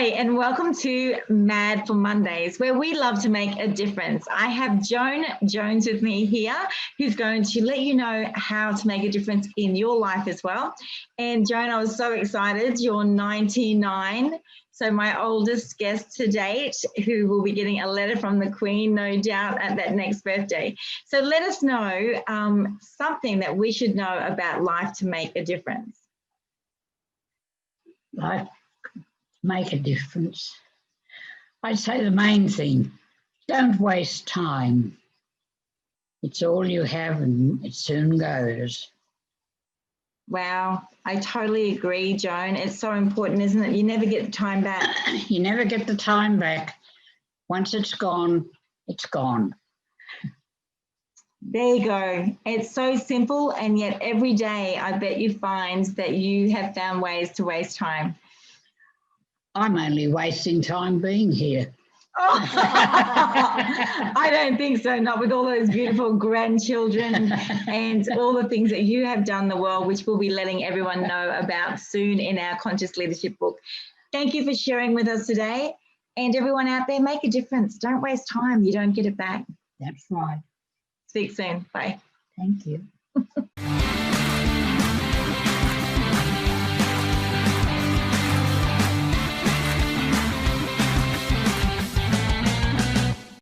Hi, and welcome to Mad for Mondays, where we love to make a difference. I have Joan Jones with me here, who's going to let you know how to make a difference in your life as well. And Joan, I was so excited. You're 99. So my oldest guest to date, who will be getting a letter from the Queen, no doubt, at that next birthday. So let us know something that we should know about life to make a difference. Life make a difference. I'd say the main thing, don't waste time. It's all you have and it soon goes. Wow, I totally agree, Joan. It's so important, isn't it? You never get the time back. You never get the time back. Once it's gone, it's gone. There you go. It's so simple, and yet every day I bet you find that you have found ways to waste time. I'm only wasting time being here. Oh, I don't think so, not with all those beautiful grandchildren and all the things that you have done in the world, which we'll be letting everyone know about soon in our Conscious Leadership book. Thank you for sharing with us today. And everyone out there, make a difference. Don't waste time. You don't get it back. That's right. Speak soon. Bye. Thank you.